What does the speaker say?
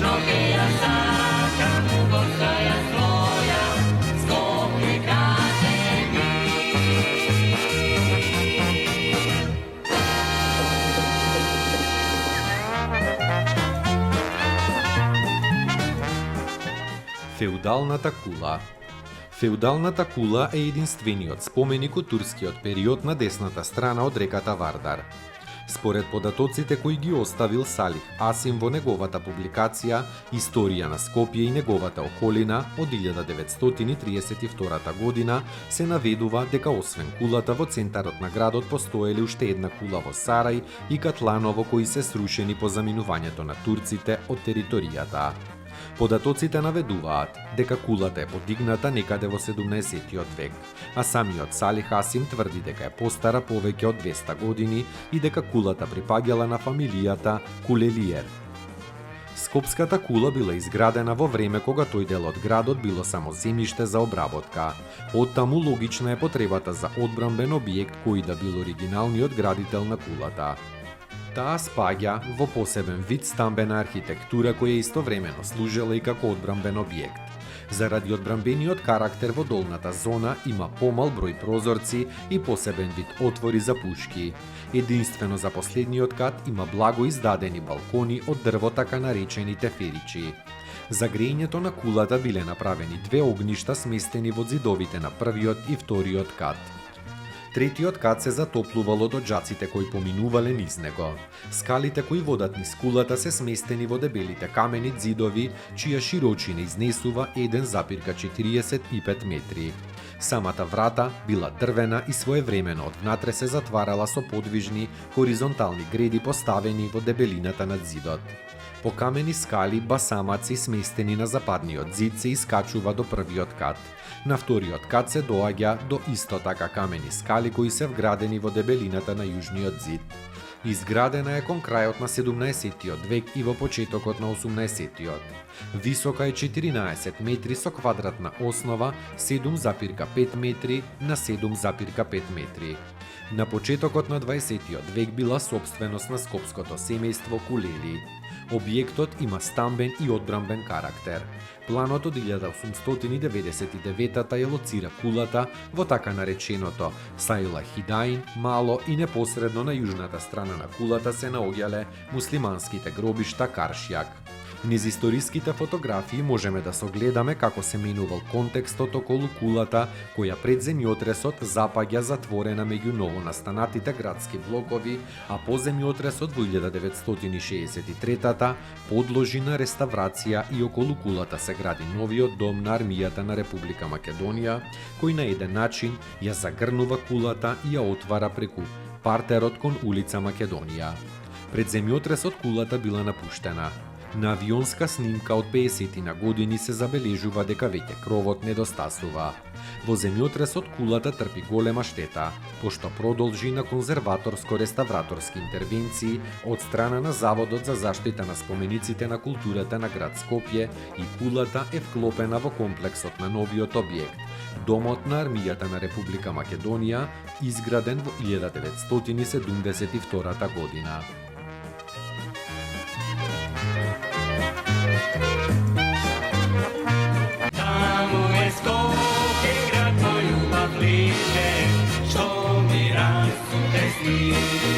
Noge ja sakam, Gorska ja svoja, Skopje kaže mi. Феудалната кула. Феудалната кула е единствениот споменик од турскиот период на десната страна од реката Вардар. Според податоците кои ги оставил Салих Асим во неговата публикација Историја на Скопје и неговата околина од 1932 година, се наведува дека освен кулата во центарот на градот постоеле уште една кула во Сарај и Катланово кои се срушени по заминувањето на турците од територијата. Податоците наведуваат дека кулата е подигната некаде во 17-тиот век, а самиот Салих Асим тврди дека е постара повеќе од 200 години и дека кулата припаѓала на фамилијата Кулелиер. Скопската кула била изградена во време кога тој дел од градот било само земјиште за обработка. Оттаму логична е потребата за одбранбен објект кој да бил оригиналниот градител на кулата. Таа спаѓа во посебен вид стамбена архитектура која истовремено служела и како одбранбен објект. Заради одбранбениот карактер во долната зона има помал број прозорци и посебен вид отвори за пушки. Единствено за последниот кат има благо издадени балкони од дрво така наречените феричи. За грејењето на кулата биле направени две огништа сместени во зидовите на првиот и вториот кат. Третиот кат се затоплувал од оджаците кои поминувале низ него. Скалите кои водат низ кулата се сместени во дебелите камени зидови, чија широчина изнесува 1,45 метри. Самата врата била дрвена и своевремено од внатре се затварала со подвижни, хоризонтални греди поставени во дебелината на зидот. По камени скали басамаци сместени на западниот зид се искачува до првиот кат. На вториот кат се доаѓа до исто така камени скали кои се вградени во дебелината на јужниот зид. Изградена е кон крајот на 17-тиот век и во почетокот на 18-тиот. Висока е 14 метри со квадратна основа 7,5 метри на 7,5 метри. На почетокот на 20-тиот век била собственост на скопското семејство Кулели. Објектот има стамбен и одбранбен карактер. Планот од 1899 ја лоцира кулата во така нареченото Сајла Хидаин, мало и непосредно на јужната страна на кулата се наоѓале муслиманските гробишта Каршјак. Низ историските фотографии можеме да согледаме како се менувал контекстот околу кулата, која пред земјотресот запаѓа затворена меѓу новонастанатите градски блокови, а по земјотресот во 1963 подложи на реставрација и околу кулата се гради новиот дом на армијата на Република Македонија, кој на еден начин ја загрнува кулата и ја отвара преку партерот кон улица Македонија. Пред земјотресот кулата била напуштена. На авионска снимка од 50 на години се забележува дека веќе кровот недостасува. Во земјотресот кулата трпи голема штета, пошто продолжи на конзерваторско-реставраторски интервенции од страна на Заводот за заштита на спомениците на културата на град Скопје и кулата е вклопена во комплексот на новиот објект, Домот на армијата на Република Македонија, изграден во 1972 година. Što mi rastu te sni.